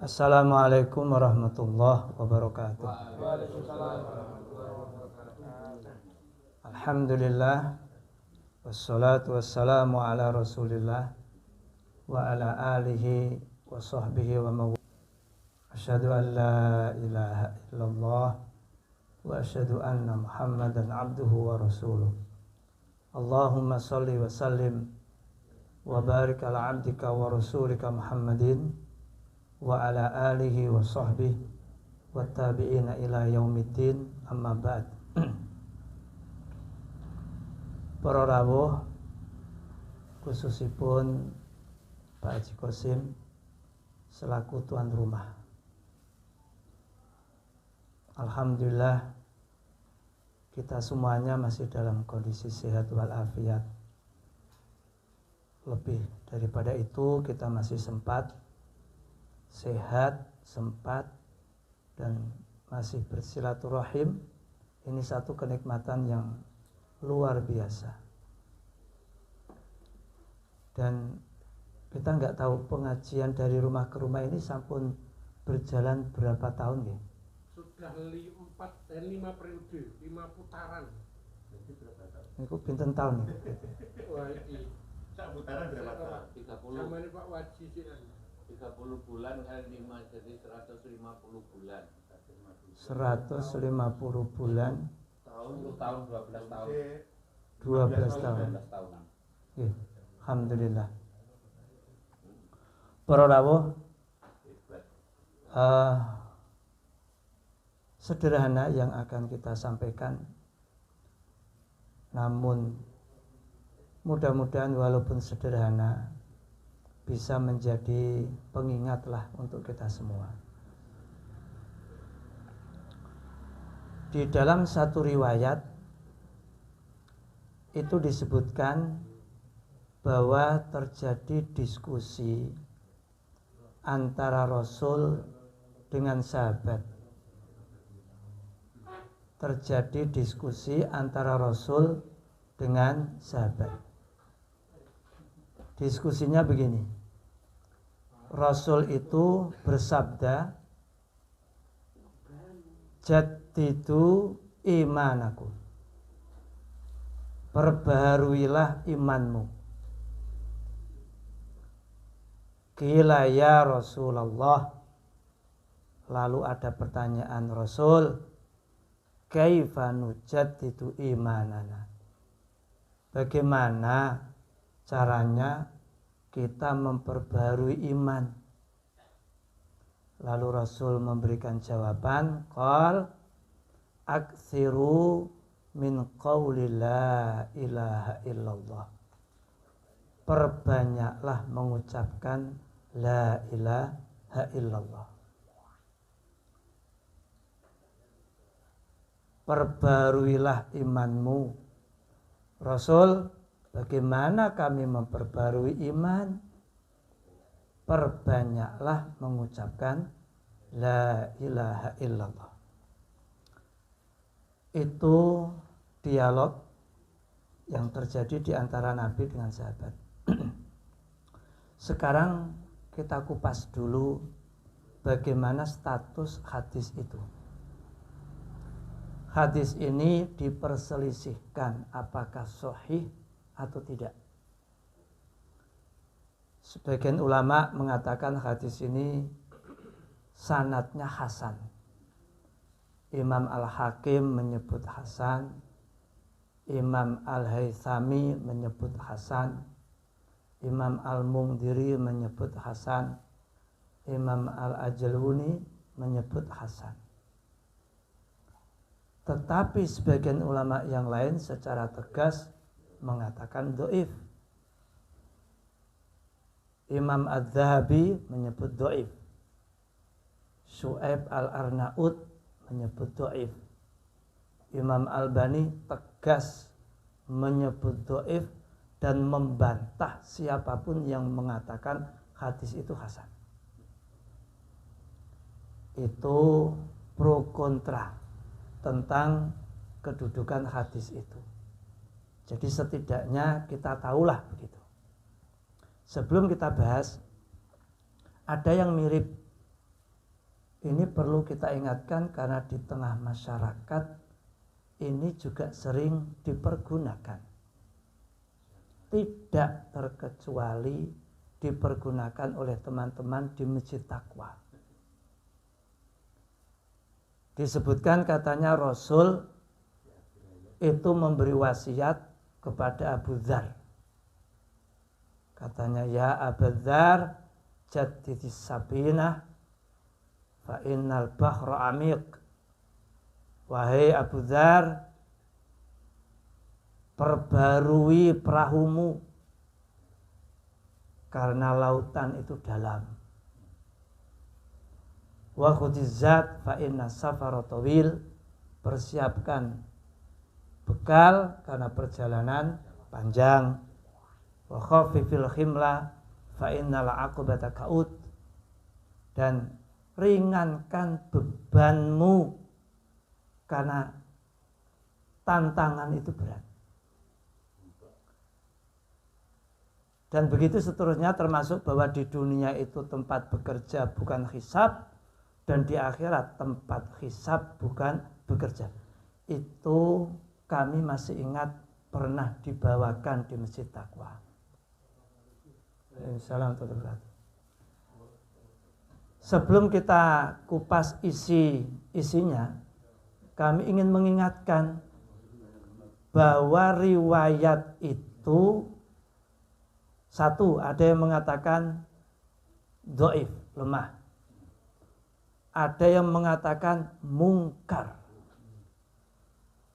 Assalamualaikum warahmatullahi wabarakatuh. Alhamdulillah wassalatu wassalamu ala Rasulillah wa ala alihi wa sahbihi wa mawala. Asyhadu an la ilaha illallah wa asyhadu anna Muhammadan abduhu wa rasuluh. Allahumma salli wa sallim wa barik ala abdika wa rasulika Muhammadin wa ala alihi wa sahbihi wa tabi'ina ila yaumiddin, amma ba'd. Para rawuh, khususipun Pak Haji Qasim selaku tuan rumah, alhamdulillah kita semuanya masih dalam kondisi sehat walafiat. Lebih daripada itu, kita masih sempat sehat, sempat, dan masih bersilaturahim. Ini satu kenikmatan yang luar biasa. Dan kita nggak tahu pengajian dari rumah ke rumah ini sampun berjalan berapa tahun ya? Sudah 5 periode, 5 putaran. Ini pinten tahun nih? Wah, ini sak putaran berapa tahun? 30. Sama ini Pak Waji sih. 30 bulan kali 5 jadi 150 bulan. 150 bulan. Tahun 12 tahun. 12 tahun. Ya, alhamdulillah. Para rawuh, sederhana yang akan kita sampaikan, namun mudah-mudahan walaupun sederhana bisa menjadi pengingatlah untuk kita semua. Di dalam satu riwayat itu disebutkan bahwa terjadi diskusi antara Rasul dengan sahabat. Terjadi diskusi antara Rasul dengan sahabat. Diskusinya begini. Rasul itu bersabda, "Jaddidu imanakum." Perbaharuilah imanmu. Qila ya Rasulullah. Lalu ada pertanyaan Rasul, kaifa nujaddidu imanana? Bagaimana caranya kita memperbarui iman? Lalu Rasul memberikan jawaban, qal aksiru min qawli la ilaha illallah. Perbanyaklah mengucapkan la ilaha illallah. Perbaruilah imanmu. Rasul, bagaimana kami memperbarui iman? Perbanyaklah mengucapkan la ilaha illallah. Itu dialog yang terjadi di antara Nabi dengan sahabat. Sekarang kita kupas dulu bagaimana status hadis itu. Hadis ini diperselisihkan apakah sahih atau tidak. Sebagian ulama mengatakan hadis ini sanadnya hasan. Imam Al-Hakim menyebut hasan, Imam Al-Haythami menyebut hasan, Imam Al-Mundhiri menyebut hasan, Imam Al-Ajluni menyebut hasan. Tetapi sebagian ulama yang lain secara tegas mengatakan dhaif. Imam Adz-Dzahabi menyebut dhaif. Syu'aib Al-Arnaud menyebut dhaif. Imam Albani tegas menyebut dhaif dan membantah siapapun yang mengatakan hadis itu hasan. Itu pro kontra tentang kedudukan hadis itu. Jadi setidaknya kita tahulah begitu. Sebelum kita bahas, ada yang mirip Ini perlu kita ingatkan karena di tengah masyarakat ini juga sering dipergunakan. Tidak terkecuali dipergunakan oleh teman-teman di Masjid Taqwa. Disebutkan katanya Rasul itu memberi wasiat kepada Abu Dzar. Katanya, ya Abu Dzar, jaddidis sabinah fa innal bahra amiq. Wahai Abu Dzar, perbarui perahumu karena lautan itu dalam. Wa khudizat fa inna safara tawil. Persiapkan bekal karena perjalanan panjang. Wa khafifil khimla fa innal aqibata kaud. Dan ringankan bebanmu karena tantangan itu berat. Dan begitu seterusnya, termasuk bahwa di dunia itu tempat bekerja bukan hisab, dan di akhirat tempat hisab bukan bekerja. Itu kami masih ingat pernah dibawakan di Masjid Taqwa. Assalamualaikum. Sebelum kita kupas isinya, kami ingin mengingatkan bahwa riwayat itu satu, ada yang mengatakan dhaif, lemah. Ada yang mengatakan mungkar.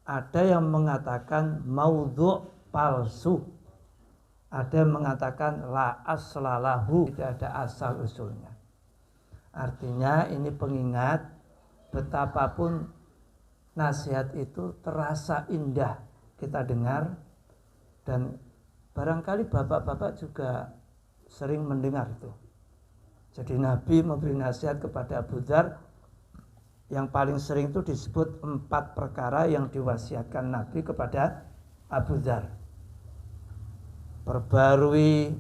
Ada yang mengatakan maudhu', palsu. Ada yang mengatakan la aslalahu, tidak ada asal usulnya. Artinya ini pengingat betapapun nasihat itu terasa indah kita dengar, dan barangkali bapak-bapak juga sering mendengar itu. Jadi Nabi memberi nasihat kepada Abu Dzar, yang paling sering itu disebut 4 perkara yang diwasiatkan Nabi kepada Abu Dzar. Perbarui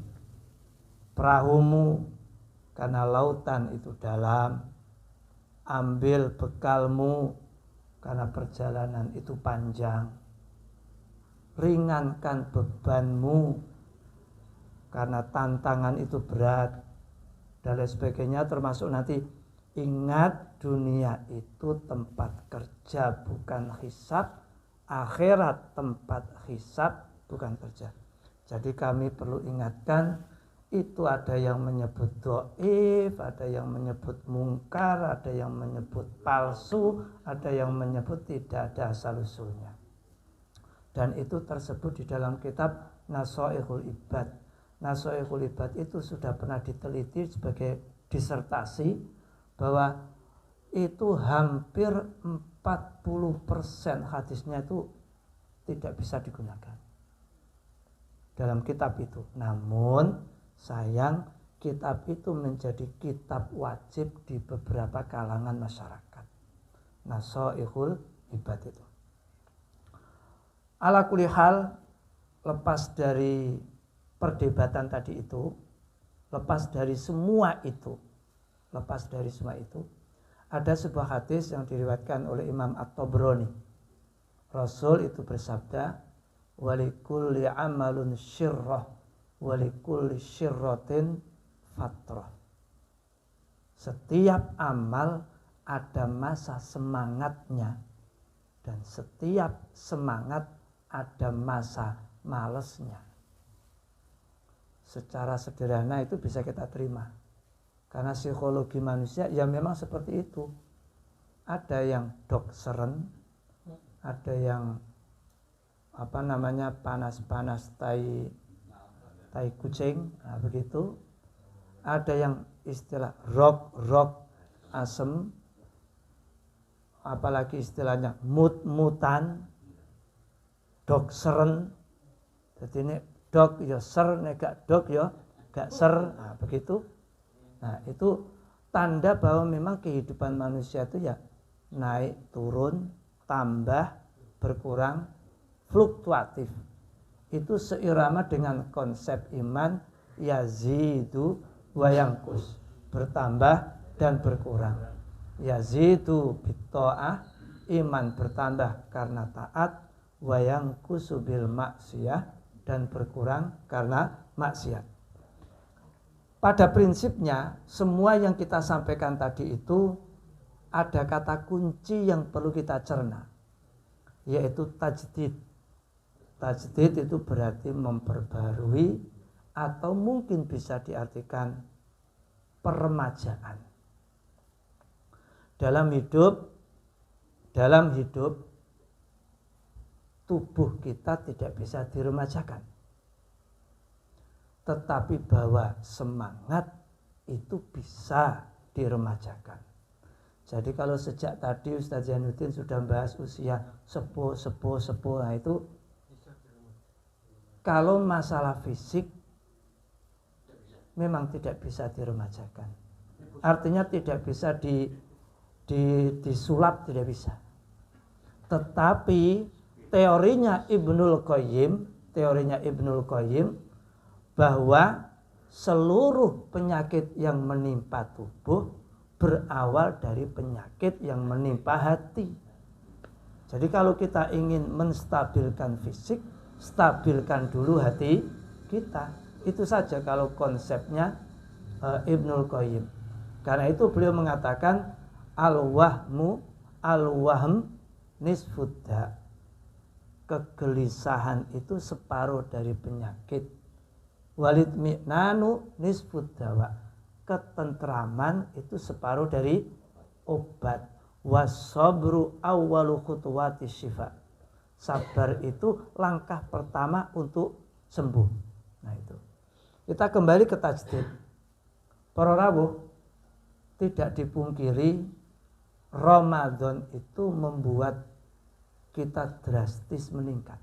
perahumu karena lautan itu dalam. Ambil bekalmu karena perjalanan itu panjang. Ringankan bebanmu karena tantangan itu berat, dan lain sebagainya. Termasuk nanti ingat, dunia itu tempat kerja bukan hisab, akhirat tempat hisab bukan kerja. Jadi kami perlu ingatkan, itu ada yang menyebut dhaif, ada yang menyebut mungkar, ada yang menyebut palsu, ada yang menyebut tidak ada asal usulnya. Dan itu tersebut di dalam kitab Nashaikhul Ibad. Nashaikhul Ibad itu sudah pernah diteliti sebagai disertasi, bahwa itu hampir 40% hadisnya itu tidak bisa digunakan dalam kitab itu. Namun sayang, kitab itu menjadi kitab wajib di beberapa kalangan masyarakat. Nashaikhul Ibad itu. Ala kulli hal, lepas dari perdebatan tadi itu, lepas dari semua itu, ada sebuah hadis yang diriwayatkan oleh Imam At-Tabrani. Rasul itu bersabda, walikulli amalun syirrah walikulli syirratin fatrah. Setiap amal ada masa semangatnya, dan setiap semangat ada masa malesnya. Secara sederhana itu bisa kita terima, karena psikologi manusia ya memang seperti itu. Ada yang dokseren, ada yang panas-panas tai kucing, nah begitu. Ada yang istilah rock asem, apalagi istilahnya mut-mutan, dokseren. Jadi ini dok ya ser, nek gak dok ya gak ser, nah begitu. Nah itu tanda bahwa memang kehidupan manusia itu ya naik turun, tambah, berkurang, fluktuatif. Itu seirama dengan konsep iman yazidu wa yanqus, bertambah dan berkurang. yazidu bitta'ah, iman bertambah karena taat, wa yanqusu bil maksiyah, dan berkurang karena maksiat. Pada prinsipnya semua yang kita sampaikan tadi itu ada kata kunci yang perlu kita cerna, yaitu tajdid. Tajdid itu berarti memperbarui, atau mungkin bisa diartikan peremajaan. Dalam hidup tubuh kita tidak bisa diremajakan, tetapi bahwa semangat itu bisa diremajakan. Jadi kalau sejak tadi Ustaz Zainuddin sudah membahas usia sepuh, nah itu kalau masalah fisik memang tidak bisa diremajakan. Artinya tidak bisa disulap, tidak bisa. Tetapi teorinya Ibnul Qayyim bahwa seluruh penyakit yang menimpa tubuh berawal dari penyakit yang menimpa hati. Jadi kalau kita ingin menstabilkan fisik, stabilkan dulu hati kita. Itu saja kalau konsepnya Ibnul Qayyim. Karena itu beliau mengatakan al-wahm nisfudda. Kegelisahan itu separuh dari penyakit. Walid mi'nanu nisfuddawa. Ketentraman itu separuh dari obat. Wasabru awwalu khutuwati syifa. Sabar itu langkah pertama untuk sembuh. Nah itu. Kita kembali ke tajdid. Para rawuh, tidak dipungkiri Ramadan itu membuat kita drastis meningkat.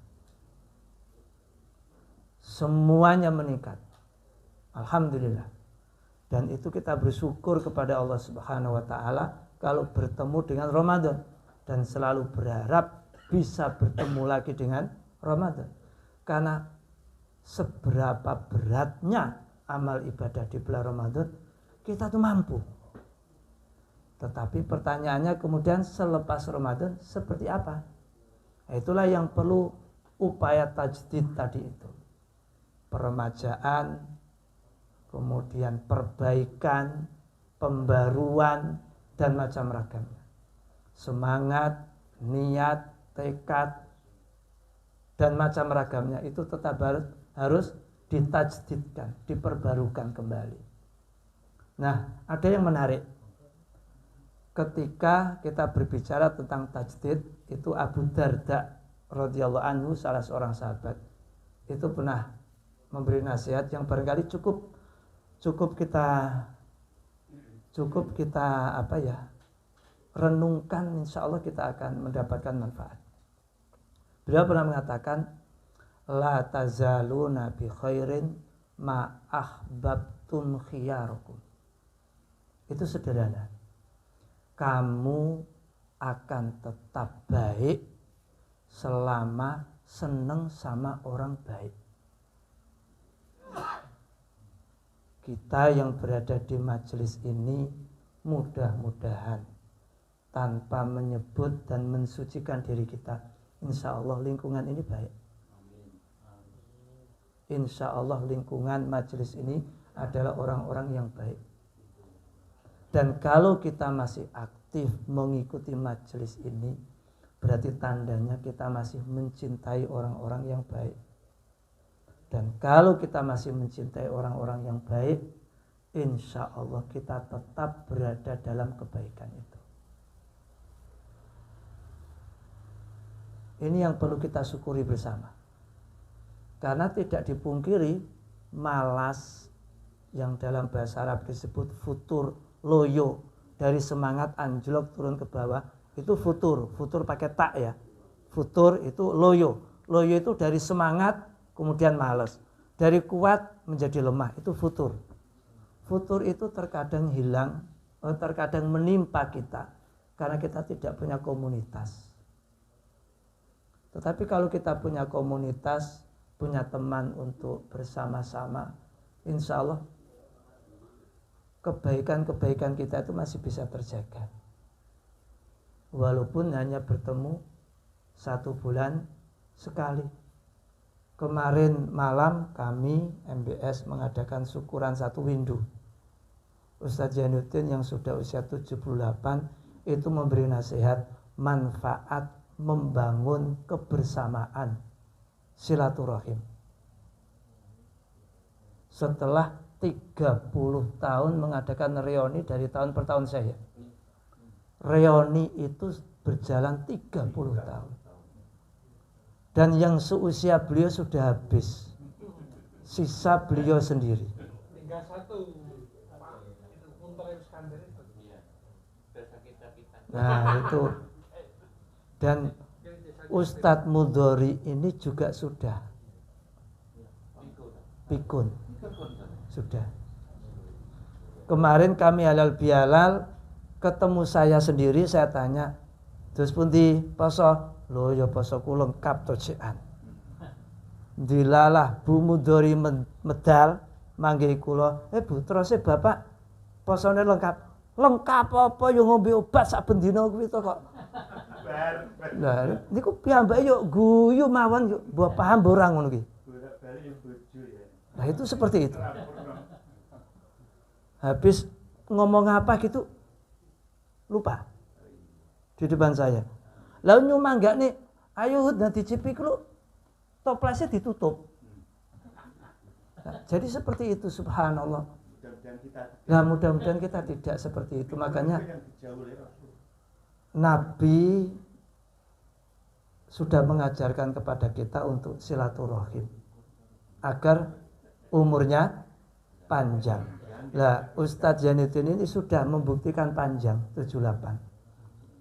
Semuanya meningkat. Alhamdulillah. Dan itu kita bersyukur kepada Allah Subhanahu wa taala kalau bertemu dengan Ramadan, dan selalu berharap bisa bertemu lagi dengan Ramadan. Karena seberapa beratnya amal ibadah di bulan Ramadan, kita tuh mampu. Tetapi pertanyaannya kemudian selepas Ramadan seperti apa? Nah, itulah yang perlu upaya tajdid tadi itu. Peremajaan, kemudian perbaikan, pembaruan, dan macam ragamnya. Semangat, niat, tekad, dan macam ragamnya itu tetap harus ditajdidkan, diperbarukan kembali. Nah, ada yang menarik. Ketika kita berbicara tentang tajdid, itu Abu Darda radhiyallahu anhu, salah seorang sahabat, itu pernah memberi nasihat yang barangkali cukup kita renungkan, insya Allah kita akan mendapatkan manfaat. Beliau pernah mengatakan, la tazaluna bi khairin ma ahbabtum khiyarakum. Itu sederhana. Kamu akan tetap baik selama seneng sama orang baik. Kita yang berada di majelis ini mudah-mudahan tanpa menyebut dan mensucikan diri kita, insya Allah lingkungan ini baik. Insya Allah lingkungan majelis ini adalah orang-orang yang baik. Dan kalau kita masih aktif mengikuti majelis ini, berarti tandanya kita masih mencintai orang-orang yang baik. Dan kalau kita masih mencintai orang-orang yang baik, insya Allah kita tetap berada dalam kebaikan itu. Ini yang perlu kita syukuri bersama. Karena tidak dipungkiri malas, yang dalam bahasa Arab disebut futur, loyo, dari semangat anjlok turun ke bawah, itu futur pakai tak ya. Futur itu loyo itu dari semangat kemudian malas, dari kuat menjadi lemah, itu futur. Futur itu terkadang hilang, terkadang menimpa kita karena kita tidak punya komunitas. Tetapi kalau kita punya komunitas, punya teman untuk bersama-sama, insya Allah kebaikan-kebaikan kita itu masih bisa terjaga. walaupun hanya bertemu 1 bulan sekali. Kemarin malam kami MBS mengadakan syukuran 1 windu. Ustadz Jainuddin yang sudah usia 78 itu memberi nasihat manfaat membangun kebersamaan silaturahim. Setelah 30 tahun mengadakan reuni dari tahun per tahun saya. Reuni itu berjalan 30 tahun. Dan yang seusia beliau sudah habis. Sisa beliau sendiri. Tinggal 1 Pak itu Muntar Iskandar itu. Iya. Desa kita. Nah itu. Dan Ustadz Mudhori ini juga sudah pikun. Sudah. Kemarin kami halal bihalal ketemu saya sendiri, saya tanya, terus pundi poso? Lho ya posoku lengkap to cekan. Dilalah Bu Mudhori medal manggih kula, Bu terus Bapak posone lengkap. Lengkap apa yo ngombe obat saben dina kuwi to kok. Lah niku piyambake yo guyu mawon yo mbok paham ora ngono ki. Nah itu seperti itu. Habis ngomong apa gitu lupa di depan saya. Lalu nyumangga nih, ayo nanti cipik lu toplesnya ditutup. Nah, jadi seperti itu subhanallah. Nah mudah-mudahan kita tidak seperti itu. Makanya Nabi sudah mengajarkan kepada kita untuk silaturahim agar umurnya panjang. Nah Ustadz Jainuddin ini sudah membuktikan panjang 78.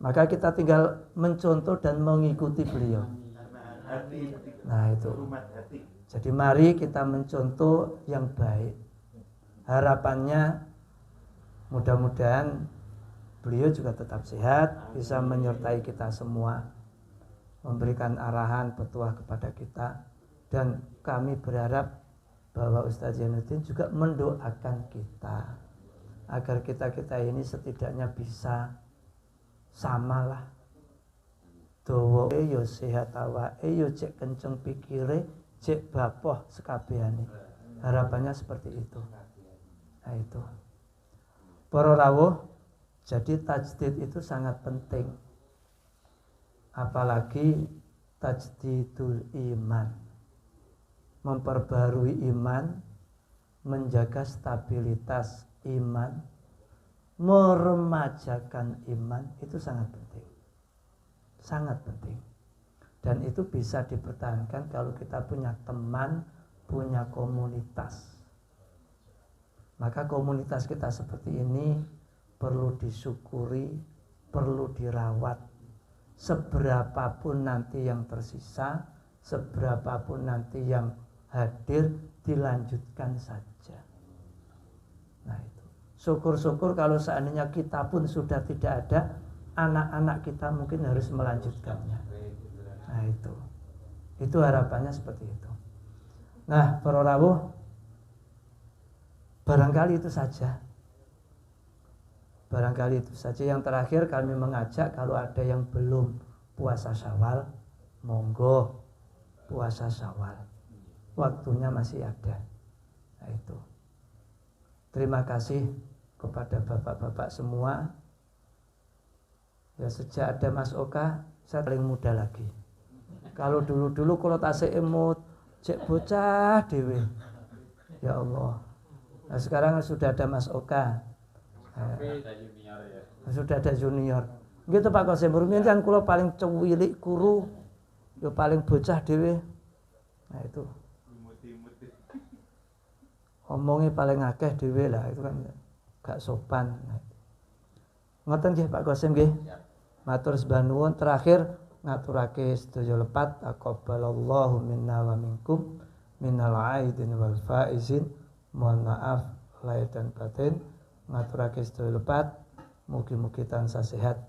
Maka kita tinggal mencontoh dan mengikuti beliau. Nah itu. Jadi mari kita mencontoh yang baik. Harapannya mudah-mudahan beliau juga tetap sehat, bisa menyertai kita semua, memberikan arahan petuah kepada kita. Dan kami berharap bahwa Ustadz Jainuddin juga mendoakan kita agar kita ini setidaknya bisa samalah dawa yo sehat awake yo cek kenceng pikire cek bapoh sekabehane. Harapannya seperti itu. Nah itu para rawuh, jadi tajdid itu sangat penting, apalagi tajdidul iman, memperbarui iman, menjaga stabilitas iman, meremajakan iman, itu sangat penting. Sangat penting. Dan itu bisa dipertahankan kalau kita punya teman, punya komunitas. Maka komunitas kita seperti ini perlu disyukuri, perlu dirawat. Seberapapun nanti yang tersisa, seberapapun nanti yang hadir, dilanjutkan saja. Nah itu. Syukur-syukur kalau seandainya kita pun sudah tidak ada, anak-anak kita mungkin harus melanjutkannya. Nah itu harapannya seperti itu. Nah para rawuh, barangkali itu saja. Barangkali itu saja. Yang terakhir kami mengajak kalau ada yang belum puasa Syawal, monggo puasa Syawal. Waktunya masih ada. Nah itu. Terima kasih kepada bapak-bapak semua. Ya sejak ada Mas Oka, saya paling muda lagi. Kalau dulu-dulu kalau tasik emut, cek bocah dewe. Ya Allah. Nah sekarang sudah ada Mas Oka. Sudah ada junior. Gitu Pak Qasim, rumiyin kan kula paling cuwilik kuru, ya paling bocah dewe. Nah itu. Omongnya paling akeh dhewe lah, itu kan gak sopan. Ngoten nggih Pak Qasim nggih. Matur sembah nuwun. Terakhir ngaturake sedaya lepat, taqabbalallahu minna wa minkum minal aidin wal faizin. Mohon maaf lahir dan batin. Ngaturake sedaya lepat, mugi-mugi tansah sehat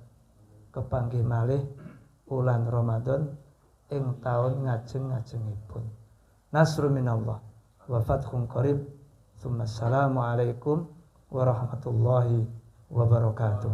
kepanggih malih wulan Ramadan ing taun ngajeng-ngajengipun. Nasrun minallah wa fathun qarib. Assalamualaikum warahmatullahi wabarakatuh.